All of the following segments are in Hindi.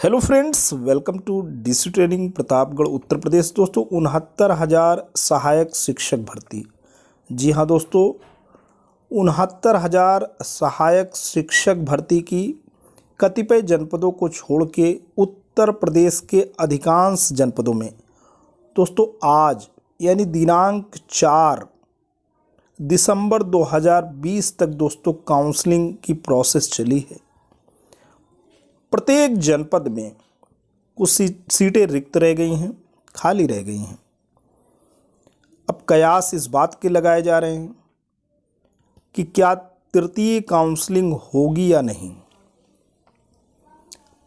Hello friends, welcome to DC training Pratapgarh Uttar Pradesh. दोस्तों 69,000 सहायक शिक्षक भर्ती। जी हाँ दोस्तों, 69,000 सहायक शिक्षक भर्ती की कतिपय जनपदों को छोड़ के उत्तर प्रदेश के अधिकांश जनपदों में दोस्तों आज यानी दिनांक 4 दिसंबर 2020 तक दोस्तों काउंसलिंग की प्रोसेस चली है। प्रत्येक जनपद में कुछ सीटें रिक्त रह गई हैं, खाली रह गई हैं। अब कयास इस बात के लगाए जा रहे हैं कि क्या तृतीय काउंसलिंग होगी या नहीं।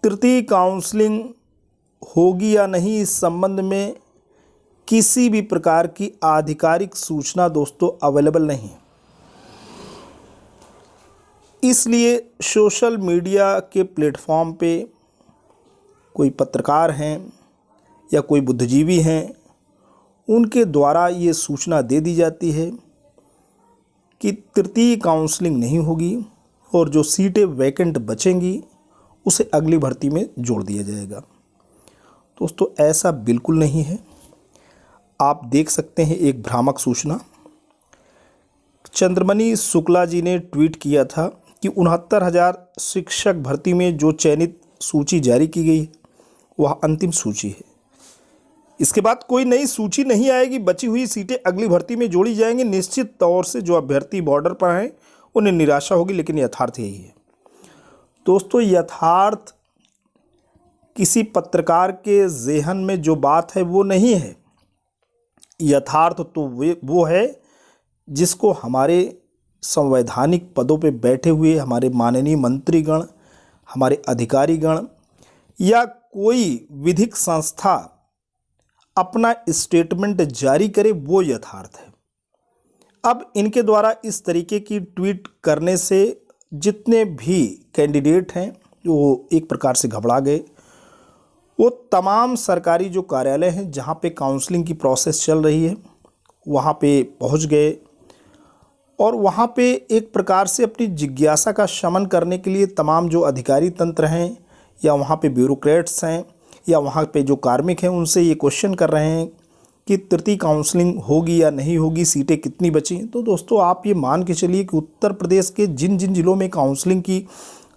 तृतीय काउंसलिंग होगी या नहीं, इस संबंध में किसी भी प्रकार की आधिकारिक सूचना दोस्तों अवेलेबल नहीं है। इसलिए सोशल मीडिया के प्लेटफॉर्म पे कोई पत्रकार हैं या कोई बुद्धिजीवी हैं, उनके द्वारा ये सूचना दे दी जाती है कि तृतीय काउंसलिंग नहीं होगी और जो सीटें वैकेंट बचेंगी उसे अगली भर्ती में जोड़ दिया जाएगा। दोस्तों ऐसा बिल्कुल नहीं है। आप देख सकते हैं एक भ्रामक सूचना चंद्रमणि शुक्ला जी ने ट्वीट किया था कि 69,000 शिक्षक भर्ती में जो चयनित सूची जारी की गई वह अंतिम सूची है। इसके बाद कोई नई सूची नहीं आएगी, बची हुई सीटें अगली भर्ती में जोड़ी जाएंगी। निश्चित तौर से जो अभ्यर्थी बॉर्डर पर हैं उन्हें निराशा होगी, लेकिन यथार्थ यही है। दोस्तों यथार्थ किसी पत्रकार के ज़हन में जो बात है वो नहीं है। यथार्थ तो वो है जिसको हमारे संवैधानिक पदों पे बैठे हुए हमारे माननीय मंत्रीगण, हमारे अधिकारीगण या कोई विधिक संस्था अपना स्टेटमेंट जारी करे, वो यथार्थ है। अब इनके द्वारा इस तरीके की ट्वीट करने से जितने भी कैंडिडेट हैं वो एक प्रकार से घबरा गए। वो तमाम सरकारी जो कार्यालय हैं जहाँ पे काउंसलिंग की प्रोसेस चल रही है वहाँ पे पहुँच गए और वहाँ पे एक प्रकार से अपनी जिज्ञासा का शमन करने के लिए तमाम जो अधिकारी तंत्र हैं या वहाँ पे ब्यूरोक्रेट्स हैं या वहाँ पे जो कार्मिक हैं उनसे ये क्वेश्चन कर रहे हैं कि तृतीय काउंसलिंग होगी या नहीं होगी, सीटें कितनी बची। तो दोस्तों आप ये मान के चलिए कि उत्तर प्रदेश के जिन जिन जिलों में काउंसलिंग की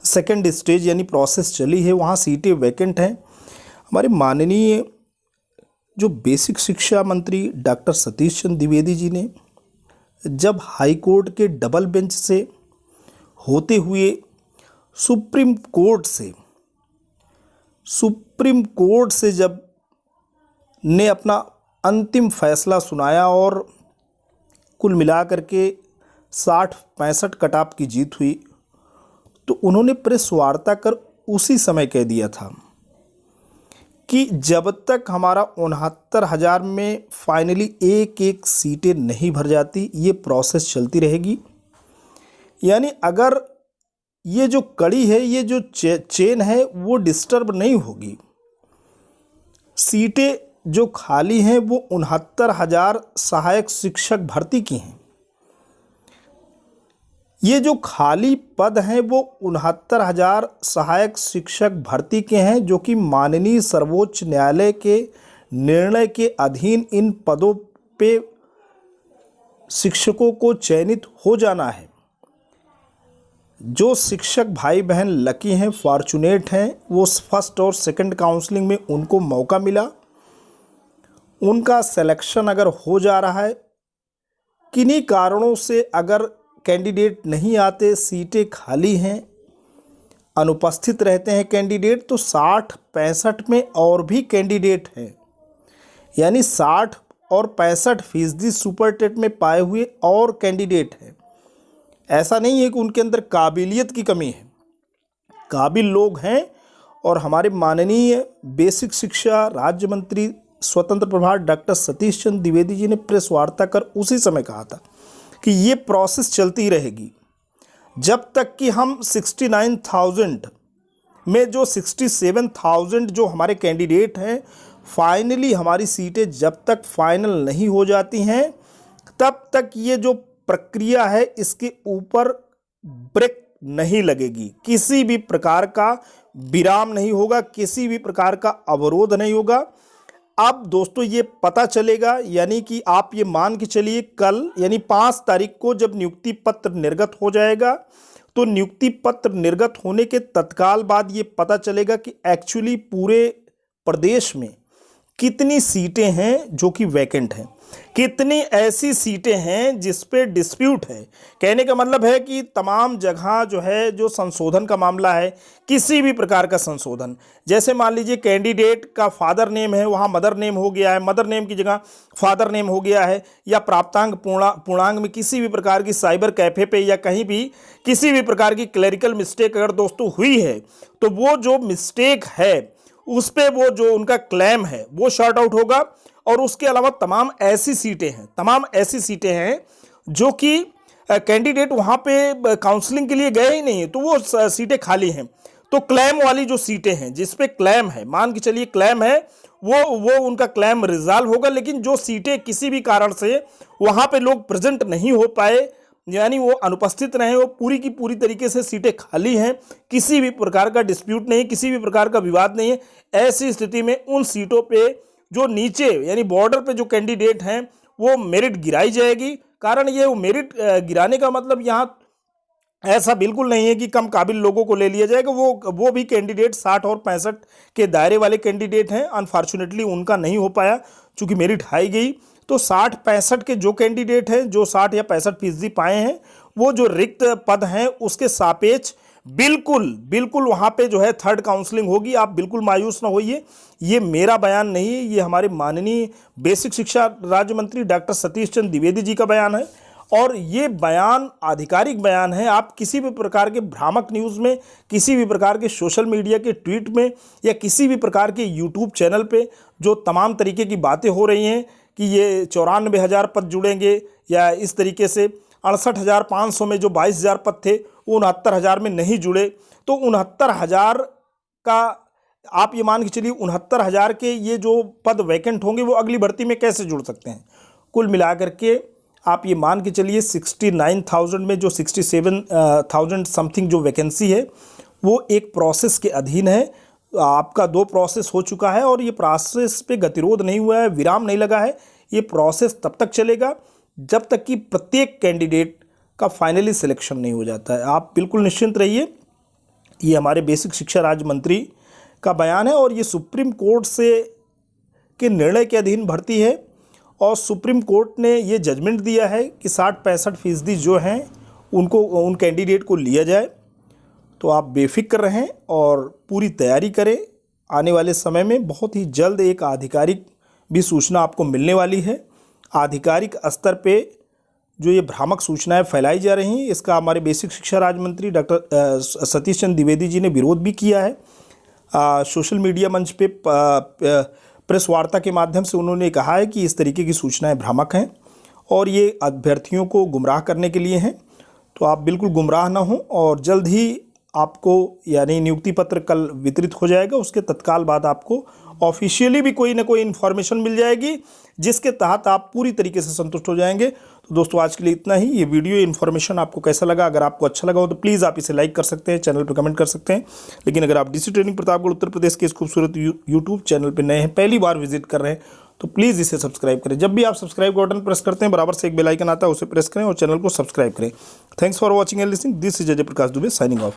सेकेंड स्टेज यानी प्रोसेस चली है वहाँ सीटें वैकेंट हैं। हमारे माननीय जो बेसिक शिक्षा मंत्री डॉक्टर सतीश चंद्र द्विवेदी जी ने जब हाई कोर्ट के डबल बेंच से होते हुए सुप्रीम कोर्ट से जब ने अपना अंतिम फैसला सुनाया और कुल मिलाकर के 60-65 कटाप की जीत हुई, तो उन्होंने प्रेस वार्ता कर उसी समय कह दिया था कि जब तक हमारा 69,000 में फाइनली एक एक सीटें नहीं भर जाती ये प्रोसेस चलती रहेगी। यानी अगर ये जो कड़ी है, ये जो चेन है वो डिस्टर्ब नहीं होगी। सीटें जो खाली हैं वो 69,000 सहायक शिक्षक भर्ती की हैं। ये जो खाली पद हैं वो 69,000 सहायक शिक्षक भर्ती के हैं, जो कि माननीय सर्वोच्च न्यायालय के निर्णय के अधीन इन पदों पे शिक्षकों को चयनित हो जाना है। जो शिक्षक भाई बहन लकी हैं, फॉर्चुनेट हैं, वो फर्स्ट और सेकंड काउंसलिंग में उनको मौका मिला, उनका सिलेक्शन अगर हो जा रहा है, किन्हीं कारणों से अगर कैंडिडेट नहीं आते, सीटें खाली हैं, अनुपस्थित रहते हैं कैंडिडेट, तो 60-65 में और भी कैंडिडेट हैं। यानी 60 और 65% सुपर टेट में पाए हुए और कैंडिडेट हैं। ऐसा नहीं है कि उनके अंदर काबिलियत की कमी है, काबिल लोग हैं। और हमारे माननीय बेसिक शिक्षा राज्य मंत्री स्वतंत्र प्रभार डॉक्टर सतीश चंद्र द्विवेदी जी ने प्रेस वार्ता कर उसी समय कहा था कि ये प्रोसेस चलती रहेगी जब तक कि हम 69,000 में जो 67,000 जो हमारे कैंडिडेट हैं, फाइनली हमारी सीटें जब तक फाइनल नहीं हो जाती हैं तब तक ये जो प्रक्रिया है इसके ऊपर ब्रेक नहीं लगेगी। किसी भी प्रकार का विराम नहीं होगा, किसी भी प्रकार का अवरोध नहीं होगा। अब दोस्तों ये पता चलेगा, यानी कि आप ये मान के चलिए कल यानी 5 तारीख को जब नियुक्ति पत्र निर्गत हो जाएगा, तो नियुक्ति पत्र निर्गत होने के तत्काल बाद ये पता चलेगा कि एक्चुअली पूरे प्रदेश में कितनी सीटें हैं जो कि वैकेंट हैं, कितनी ऐसी सीटें हैं जिस पे डिस्प्यूट है। कहने का मतलब है कि तमाम जगह जो है जो संशोधन का मामला है, किसी भी प्रकार का संशोधन, जैसे मान लीजिए कैंडिडेट का फादर नेम है वहाँ मदर नेम हो गया है, मदर नेम की जगह फादर नेम हो गया है, या प्राप्तांक पूर्णांक में किसी भी प्रकार की साइबर कैफे पे या कहीं भी किसी भी प्रकार की क्लरिकल मिस्टेक अगर दोस्तों हुई है, तो वो जो मिस्टेक है उस पे वो जो उनका क्लेम है वो शॉर्ट आउट होगा। और उसके अलावा तमाम ऐसी सीटें हैं जो कि कैंडिडेट वहाँ पे काउंसलिंग के लिए गए ही नहीं है, तो वो सीटें खाली हैं। तो क्लेम वाली जो सीटें हैं जिस पे क्लेम है, मान के चलिए क्लेम है, वो उनका क्लेम रिजॉल्व होगा। लेकिन जो सीटें किसी भी कारण से वहाँ पे लोग प्रेजेंट नहीं हो पाए, यानी वो अनुपस्थित रहे, वो पूरी की पूरी तरीके से सीटें खाली हैं, किसी भी प्रकार का डिस्प्यूट नहीं, किसी भी प्रकार का विवाद नहीं है, ऐसी स्थिति में उन सीटों पे जो नीचे यानी बॉर्डर पे जो कैंडिडेट हैं वो मेरिट गिराई जाएगी। कारण ये वो मेरिट गिराने का मतलब यहाँ ऐसा बिल्कुल नहीं है कि कम काबिल लोगों को ले लिया जाएगा। वो भी कैंडिडेट 60 और 65 के दायरे वाले कैंडिडेट हैं, अनफॉर्चुनेटली उनका नहीं हो पाया चूंकि मेरिट हाई गई। तो 60-65 के जो कैंडिडेट हैं जो 60 या 65% पाए हैं, वो जो रिक्त पद हैं उसके सापेक्ष बिल्कुल वहाँ पे जो है थर्ड काउंसलिंग होगी। आप बिल्कुल मायूस ना होइए, ये मेरा बयान नहीं है, ये हमारे माननीय बेसिक शिक्षा राज्य मंत्री डॉक्टर सतीश चंद्र द्विवेदी जी का बयान है। और ये बयान आधिकारिक बयान है। आप किसी भी प्रकार के भ्रामक न्यूज़ में, किसी भी प्रकार के सोशल मीडिया के ट्वीट में या किसी भी प्रकार के यूट्यूब चैनल पे जो तमाम तरीके की बातें हो रही हैं कि ये 94,000 पद जुड़ेंगे या इस तरीके से 68,500 में जो 22,000 पद थे वो 69,000 में नहीं जुड़े, तो 69,000 का आप ये मान के चलिए 69,000 के ये जो पद वैकेंट होंगे वो अगली भर्ती में कैसे जुड़ सकते हैं। कुल मिलाकर के आप ये मान के चलिए 69,000 में जो 67,000 समथिंग जो वैकेंसी है वो एक प्रोसेस के अधीन है। आपका 2 प्रोसेस हो चुका है और ये प्रोसेस पे गतिरोध नहीं हुआ है, विराम नहीं लगा है। ये प्रोसेस तब तक चलेगा जब तक कि प्रत्येक कैंडिडेट का फाइनली सिलेक्शन नहीं हो जाता है। आप बिल्कुल निश्चिंत रहिए, ये हमारे बेसिक शिक्षा राज्य मंत्री का बयान है और ये सुप्रीम कोर्ट से के निर्णय के अधीन भर्ती है। और सुप्रीम कोर्ट ने ये जजमेंट दिया है कि 60-65% जो हैं उनको उन कैंडिडेट को लिया जाए। तो आप बेफिक्र रहें और पूरी तैयारी करें। आने वाले समय में बहुत ही जल्द एक आधिकारिक भी सूचना आपको मिलने वाली है। आधिकारिक स्तर पे जो ये भ्रामक सूचनाएं फैलाई जा रही हैं, इसका हमारे बेसिक शिक्षा राज्य मंत्री डॉक्टर सतीश चंद्र द्विवेदी जी ने विरोध भी किया है। सोशल मीडिया मंच पे प्रेस वार्ता के माध्यम से उन्होंने कहा है कि इस तरीके की सूचनाएं भ्रामक हैं और ये अभ्यर्थियों को गुमराह करने के लिए हैं। तो आप बिल्कुल गुमराह ना हों और जल्द ही आपको यानी नियुक्ति पत्र कल वितरित हो जाएगा। उसके तत्काल बाद आपको ऑफिशियली भी कोई ना कोई इन्फॉर्मेशन मिल जाएगी जिसके तहत आप पूरी तरीके से संतुष्ट हो जाएंगे। तो दोस्तों आज के लिए इतना ही। ये वीडियो इन्फॉर्मेशन आपको कैसा लगा? अगर आपको अच्छा लगा हो तो प्लीज़ आप इसे लाइक कर सकते हैं, चैनल पर कमेंट कर सकते हैं। लेकिन अगर आप डीसी ट्रेनिंग प्रतापगढ़ उत्तर प्रदेश के इस खूबसूरत यूट्यूब चैनल पर नए हैं, पहली बार विजिट कर रहे हैं, तो प्लीज़ इसे सब्सक्राइब करें। जब भी आप सब्सक्राइब का बटन प्रेस करते हैं बराबर से एक बेल आइकन आता है, उसे प्रेस करें और चैनल को सब्सक्राइब करें। Thanks for watching and listening. This is Ajay Prakash Dubey signing off.